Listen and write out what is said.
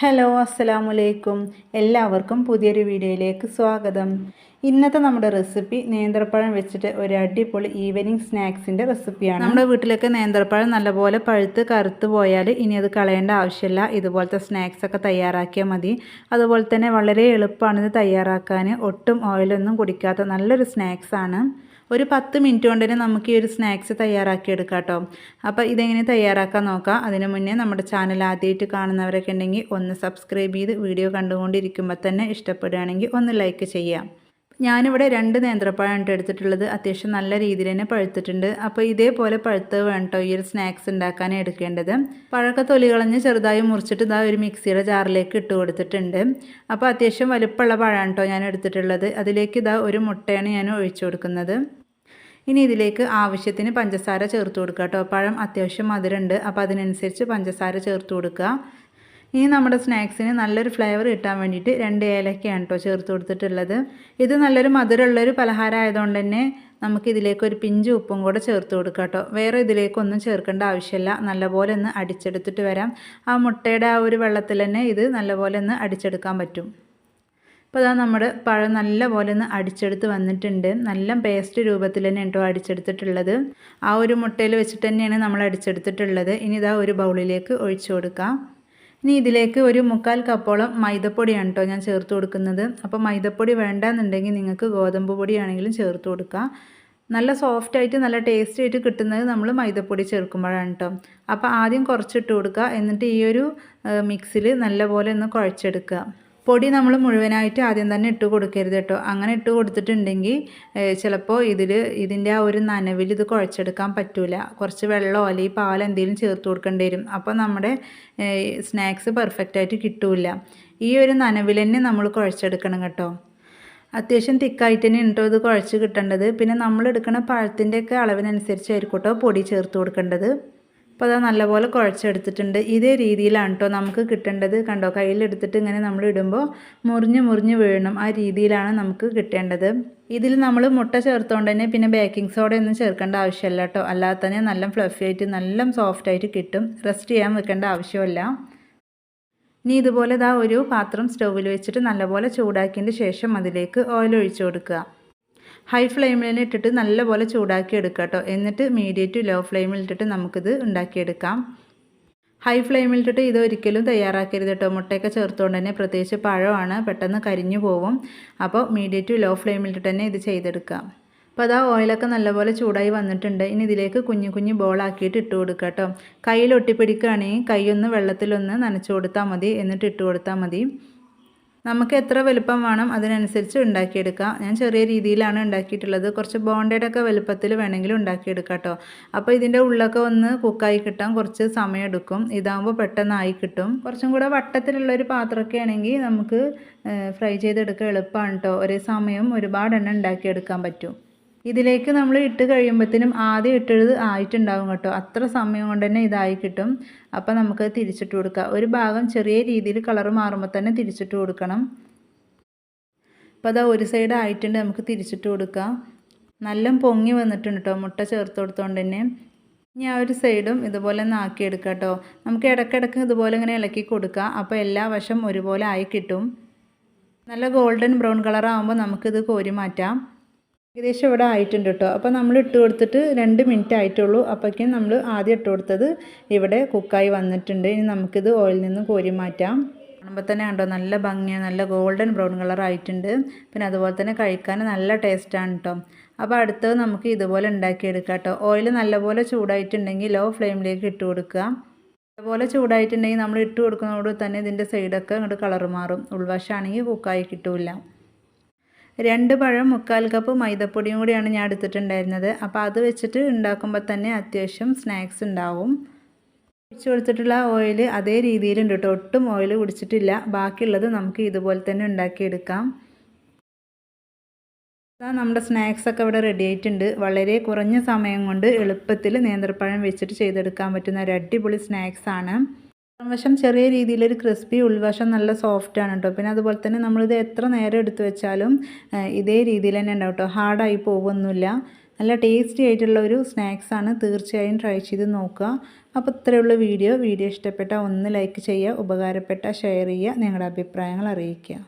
Hello അസ്സലാമലൈക്കും. എല്ലാവർക്കും പുതിയൊരു വീഡിയോയിലേക്ക് സ്വാഗതം. ഇന്നത്തെ നമ്മുടെ റെസിപ്പി നേന്ത്രപ്പഴം വെച്ചിട്ട് ഒരു അടിപൊളി ഈവനിങ് സ്നാക്സിൻ്റെ റെസിപ്പിയാണ്. നമ്മുടെ വീട്ടിലൊക്കെ നേന്ത്രപ്പഴം നല്ലപോലെ പഴുത്ത് കറുത്ത് പോയാൽ ഇനി അത് കളയേണ്ട ആവശ്യമില്ല. ഇതുപോലത്തെ സ്നാക്സൊക്കെ തയ്യാറാക്കിയാൽ മതി. അതുപോലെ തന്നെ വളരെ എളുപ്പമാണ് ഇത് തയ്യാറാക്കാൻ. ഒട്ടും ഓയിലൊന്നും കുടിക്കാത്ത നല്ലൊരു സ്നാക്സാണ്. ഒരു 10 മിനിറ്റ് കൊണ്ട് തന്നെ നമുക്ക് ഈ ഒരു സ്നാക്സ് തയ്യാറാക്കിയെടുക്കാം കേട്ടോ. അപ്പോൾ ഇതെങ്ങനെ തയ്യാറാക്കാൻ നോക്കാം. അതിന് മുന്നേ നമ്മുടെ ചാനൽ ആദ്യമായിട്ട് കാണുന്നവരൊക്കെ ഉണ്ടെങ്കിൽ ഒന്ന് സബ്സ്ക്രൈബ് ചെയ്ത് വീഡിയോ കണ്ടുകൊണ്ടിരിക്കുമ്പോൾ തന്നെ ഇഷ്ടപ്പെടുകയാണെങ്കിൽ ഒന്ന് ലൈക്ക് ചെയ്യാം. ഞാനിവിടെ 2 നേന്ത്രപ്പഴമാണ് എടുത്തിട്ടുള്ളത്. അത്യാവശ്യം നല്ല രീതിയിൽ തന്നെ പഴുത്തിട്ടുണ്ട്. അപ്പോൾ ഇതേപോലെ പഴുത്തത് വേണം കേട്ടോ ഈ ഒരു സ്നാക്സ് ഉണ്ടാക്കാൻ എടുക്കേണ്ടത്. പഴമൊക്കെ തൊലി കളഞ്ഞ് ചെറുതായി മുറിച്ചിട്ട് ഇതാ ഒരു മിക്സിയുടെ ജാറിലേക്ക് ഇട്ട് കൊടുത്തിട്ടുണ്ട്. അപ്പോൾ അത്യാവശ്യം വലുപ്പമുള്ള പഴമാണ് കേട്ടോ ഞാൻ എടുത്തിട്ടുള്ളത്. അതിലേക്ക് ഇതാ ഒരു മുട്ടയാണ് ഞാൻ ഒഴിച്ചു കൊടുക്കുന്നത്. ഇനി ഇതിലേക്ക് ആവശ്യത്തിന് പഞ്ചസാര ചേർത്ത് കൊടുക്കുക കേട്ടോ. പഴം അത്യാവശ്യം മധുരമുണ്ട്, അപ്പോൾ അതിനനുസരിച്ച് പഞ്ചസാര ചേർത്ത് കൊടുക്കുക. ഇനി നമ്മുടെ സ്നാക്സിന് നല്ലൊരു ഫ്ലേവർ കിട്ടാൻ വേണ്ടിയിട്ട് 2 ഏലക്കയാണ് കേട്ടോ ചേർത്ത് കൊടുത്തിട്ടുള്ളത്. ഇത് നല്ലൊരു മധുരമുള്ളൊരു പലഹാരം ആയതുകൊണ്ട് തന്നെ നമുക്കിതിലേക്ക് ഒരു പിഞ്ച് ഉപ്പും കൂടെ ചേർത്ത് കൊടുക്കാം കേട്ടോ. വേറെ ഇതിലേക്കൊന്നും ചേർക്കേണ്ട ആവശ്യമില്ല. നല്ലപോലെ ഒന്ന് അടിച്ചെടുത്തിട്ട് വരാം. ആ മുട്ടയുടെ ആ ഒരു വെള്ളത്തിൽ തന്നെ ഇത് നല്ലപോലെ ഒന്ന് അടിച്ചെടുക്കാൻ പറ്റും. അപ്പോൾ അതാ നമ്മുടെ പഴം നല്ലപോലെ ഒന്ന് അടിച്ചെടുത്ത് വന്നിട്ടുണ്ട്. നല്ല പേസ്റ്റ് രൂപത്തിൽ തന്നെ കേട്ടോ അടിച്ചെടുത്തിട്ടുള്ളത്. ആ ഒരു മുട്ടയിൽ വെച്ചിട്ട് തന്നെയാണ് നമ്മൾ അടിച്ചെടുത്തിട്ടുള്ളത്. ഇനി ഇതാ ഒരു ബൗളിലേക്ക് ഒഴിച്ചു കൊടുക്കാം. ഇനി ഇതിലേക്ക് ഒരു 1/4 കപ്പോളം മൈദപ്പൊടിയാണ് കേട്ടോ ഞാൻ ചേർത്ത് കൊടുക്കുന്നത്. അപ്പോൾ മൈദപ്പൊടി വേണ്ടാന്നുണ്ടെങ്കിൽ നിങ്ങൾക്ക് ഗോതമ്പ് പൊടിയാണെങ്കിലും ചേർത്ത് കൊടുക്കുക. നല്ല സോഫ്റ്റായിട്ട് നല്ല ടേസ്റ്റി ആയിട്ട് കിട്ടുന്നത് നമ്മൾ മൈദപ്പൊടി ചേർക്കുമ്പോഴാണ് കേട്ടോ. അപ്പോൾ ആദ്യം കുറച്ചിട്ട് കൊടുക്കുക. എന്നിട്ട് ഈ ഒരു മിക്സിൽ നല്ലപോലെ ഒന്ന് കുഴച്ചെടുക്കുക. പൊടി നമ്മൾ മുഴുവനായിട്ട് ആദ്യം തന്നെ ഇട്ട് കൊടുക്കരുത് കേട്ടോ. അങ്ങനെ ഇട്ട് കൊടുത്തിട്ടുണ്ടെങ്കിൽ ചിലപ്പോൾ ഇതിൻ്റെ ആ ഒരു നനവിൽ ഇത് കുഴച്ചെടുക്കാൻ പറ്റില്ല. കുറച്ച് വെള്ളമോ അല്ലെങ്കിൽ പാൽ എന്തെങ്കിലും ചേർത്ത് കൊടുക്കേണ്ടി വരും. അപ്പോൾ നമ്മുടെ സ്നാക്സ് പെർഫെക്റ്റായിട്ട് കിട്ടില്ല. ഈ ഒരു നനവിൽ തന്നെ നമ്മൾ കുഴച്ചെടുക്കണം കേട്ടോ. അത്യാവശ്യം തിക്കായിട്ട് തന്നെ ഉണ്ടോ ഇത് കുഴച്ച് കിട്ടേണ്ടത്. പിന്നെ നമ്മൾ എടുക്കുന്ന പഴത്തിൻ്റെയൊക്കെ അളവിനനുസരിച്ചായിരിക്കും കേട്ടോ പൊടി ചേർത്ത് കൊടുക്കേണ്ടത്. അപ്പോൾ അത് നല്ലപോലെ കുഴച്ചെടുത്തിട്ടുണ്ട്. ഇതേ രീതിയിലാണ് കേട്ടോ നമുക്ക് കിട്ടേണ്ടത്. കണ്ടോ, കയ്യിലെടുത്തിട്ട് ഇങ്ങനെ നമ്മൾ ഇടുമ്പോൾ മുറിഞ്ഞ് വീഴണം. ആ രീതിയിലാണ് നമുക്ക് കിട്ടേണ്ടത്. ഇതിൽ നമ്മൾ മുട്ട ചേർത്തുകൊണ്ട് തന്നെ പിന്നെ ബേക്കിംഗ് സോഡ ഒന്നും ചേർക്കേണ്ട ആവശ്യമില്ല കേട്ടോ. അല്ലാതെ തന്നെ നല്ല ഫ്ലഫി ആയിട്ട് നല്ല സോഫ്റ്റായിട്ട് കിട്ടും. റെസ്റ്റ് ചെയ്യാൻ വെക്കേണ്ട ആവശ്യമില്ല. ഇനി ഇതുപോലെ ഇതാ ഒരു പാത്രം സ്റ്റൗവിൽ വെച്ചിട്ട് നല്ലപോലെ ചൂടാക്കിയതിന് ശേഷം അതിലേക്ക് ഓയിൽ ഒഴിച്ചു കൊടുക്കുക. ഹൈ ഫ്ലെയിമിൽ തന്നെ ഇട്ടിട്ട് നല്ലപോലെ ചൂടാക്കി എടുക്കുക കേട്ടോ. എന്നിട്ട് മീഡിയം ടു ലോ ഫ്ലെയിമിൽ ഇട്ടിട്ട് നമുക്കിത് ഉണ്ടാക്കിയെടുക്കാം. ഹൈ ഫ്ലെയിമിൽ ഇട്ടിട്ട് ഇത് ഒരിക്കലും തയ്യാറാക്കരുത് കേട്ടോ. മുട്ടയൊക്കെ ചേർത്തുകൊണ്ട് തന്നെ, പ്രത്യേകിച്ച് പഴമാണ്, പെട്ടെന്ന് കരിഞ്ഞു പോകും. അപ്പോൾ മീഡിയം ടു ലോ ഫ്ലെയിമിൽ ഇട്ടിട്ട് തന്നെ ഇത് ചെയ്തെടുക്കാം. അപ്പോൾ അതാ ഓയിലൊക്കെ നല്ലപോലെ ചൂടായി വന്നിട്ടുണ്ട്. ഇനി ഇതിലേക്ക് കുഞ്ഞു ബോളാക്കിയിട്ട് ഇട്ട് കൊടുക്കുക കേട്ടോ. കയ്യിൽ ഒട്ടിപ്പിടിക്കുകയാണെങ്കിൽ കൈയൊന്ന് വെള്ളത്തിലൊന്ന് നനച്ച് കൊടുത്താൽ മതി. എന്നിട്ട് ഇട്ട് കൊടുത്താൽ മതി. നമുക്ക് എത്ര വലുപ്പം വേണം അതിനനുസരിച്ച് ഉണ്ടാക്കിയെടുക്കാം. ഞാൻ ചെറിയ രീതിയിലാണ് ഉണ്ടാക്കിയിട്ടുള്ളത്. കുറച്ച് ബോണ്ടഡൊക്കെ വലുപ്പത്തിൽ വേണമെങ്കിലും ഉണ്ടാക്കിയെടുക്കാം കേട്ടോ. അപ്പോൾ ഇതിൻ്റെ ഉള്ളൊക്കെ ഒന്ന് കുക്കായി കിട്ടാൻ കുറച്ച് സമയം എടുക്കും. ഇതാകുമ്പോൾ പെട്ടെന്നായി കിട്ടും. കുറച്ചും കൂടെ വട്ടത്തിലുള്ളൊരു പാത്രമൊക്കെ ആണെങ്കിൽ നമുക്ക് ഫ്രൈ ചെയ്തെടുക്കാൻ എളുപ്പമാണ് കേട്ടോ. ഒരേ സമയം ഒരുപാട് എണ്ണം ഉണ്ടാക്കിയെടുക്കാൻ പറ്റും. ഇതിലേക്ക് നമ്മൾ ഇട്ട് കഴിയുമ്പോഴത്തേനും ആദ്യം ഇട്ടത് ആയിട്ടുണ്ടാവും കേട്ടോ. അത്ര സമയം കൊണ്ട് തന്നെ ഇതായി കിട്ടും. അപ്പോൾ നമുക്ക് തിരിച്ചിട്ട് കൊടുക്കാം. ഒരു ഭാഗം ചെറിയ രീതിയിൽ കളർ മാറുമ്പോൾ തന്നെ തിരിച്ചിട്ട് കൊടുക്കണം. അപ്പോൾ അതാ ഒരു സൈഡ് ആയിട്ടുണ്ട്, നമുക്ക് തിരിച്ചിട്ട് കൊടുക്കാം. നല്ല പൊങ്ങി വന്നിട്ടുണ്ട് കേട്ടോ മുട്ട ചേർത്ത് കൊടുത്തോണ്ട് തന്നെ. ഇനി ആ ഒരു സൈഡും ഇതുപോലെ ഒന്ന് ആക്കിയെടുക്കാം കേട്ടോ. നമുക്ക് ഇടയ്ക്കിടയ്ക്ക് ഇതുപോലെ ഇങ്ങനെ ഇളക്കി കൊടുക്കാം. അപ്പോൾ എല്ലാ വശം ഒരുപോലെ ആയി കിട്ടും. നല്ല ഗോൾഡൻ ബ്രൗൺ കളർ ആകുമ്പോൾ നമുക്കിത് കോരി മാറ്റാം. ഏകദേശം ഇവിടെ ആയിട്ടുണ്ട് കേട്ടോ. അപ്പോൾ നമ്മൾ ഇട്ട് കൊടുത്തിട്ട് 2 മിനിറ്റ് ആയിട്ടുള്ളൂ. അപ്പോഴേക്കും നമ്മൾ ആദ്യം ഇട്ട് കൊടുത്തത് ഇവിടെ കുക്കായി വന്നിട്ടുണ്ട്. ഇനി നമുക്കിത് ഓയിലിൽ നിന്ന് കോരി മാറ്റാം. കാണുമ്പോൾ തന്നെ കണ്ടോ നല്ല ഭംഗിയാണ്, നല്ല ഗോൾഡൻ ബ്രൗൺ കളർ ആയിട്ടുണ്ട്. പിന്നെ അതുപോലെ തന്നെ കഴിക്കാൻ നല്ല ടേസ്റ്റാണ് കേട്ടോ. അപ്പോൾ അടുത്തത് നമുക്ക് ഇതുപോലെ ഉണ്ടാക്കിയെടുക്കാം കേട്ടോ. ഓയിൽ നല്ലപോലെ ചൂടായിട്ടുണ്ടെങ്കിൽ ലോ ഫ്ലെയിമിലേക്ക് ഇട്ട് കൊടുക്കുക. അതുപോലെ ചൂടായിട്ടുണ്ടെങ്കിൽ നമ്മൾ ഇട്ട് കൊടുക്കുന്നതോട് തന്നെ ഇതിൻ്റെ സൈഡൊക്കെ അങ്ങോട്ട് കളർ മാറും. ഉൾവശമാണെങ്കിൽ കുക്കായി കിട്ടില്ല. 2 പഴം 1/4 കപ്പ് മൈദപ്പൊടിയും കൂടിയാണ് ഞാൻ എടുത്തിട്ടുണ്ടായിരുന്നത്. അപ്പോൾ അത് വെച്ചിട്ട് ഉണ്ടാക്കുമ്പോൾ തന്നെ അത്യാവശ്യം സ്നാക്സ് ഉണ്ടാവും. ഒഴിച്ച് കൊടുത്തിട്ടുള്ള ഓയിൽ അതേ രീതിയിലുണ്ട് കേട്ടോ. ഒട്ടും ഓയിൽ കുടിച്ചിട്ടില്ല. ബാക്കിയുള്ളത് നമുക്ക് ഇതുപോലെ തന്നെ ഉണ്ടാക്കിയെടുക്കാം. നമ്മുടെ സ്നാക്സൊക്കെ ഇവിടെ റെഡി ആയിട്ടുണ്ട്. വളരെ കുറഞ്ഞ സമയം കൊണ്ട് എളുപ്പത്തിൽ നേന്ത്രപ്പഴം വെച്ചിട്ട് ചെയ്തെടുക്കാൻ പറ്റുന്ന ഒരു അടിപൊളി സ്നാക്സാണ്. വശം ചെറിയ രീതിയിലൊരു ക്രിസ്പി, ഉൾവശം നല്ല സോഫ്റ്റാണ് കേട്ടോ. പിന്നെ അതുപോലെ തന്നെ നമ്മളിത് എത്ര നേരം എടുത്ത് വെച്ചാലും ഇതേ രീതിയിൽ തന്നെ ഉണ്ടാവും കേട്ടോ. ഹാർഡായി പോകുന്നില്ല. നല്ല ടേസ്റ്റി ആയിട്ടുള്ള ഒരു സ്നാക്സാണ്. തീർച്ചയായും ട്രൈ ചെയ്ത് നോക്കുക. അപ്പോൾ ഇത്രയുള്ള വീഡിയോ ഇഷ്ടപ്പെട്ടാൽ ഒന്ന് ലൈക്ക് ചെയ്യുക, ഉപകാരപ്പെട്ടാൽ ഷെയർ ചെയ്യുക, നിങ്ങളുടെ അഭിപ്രായങ്ങൾ അറിയിക്കുക.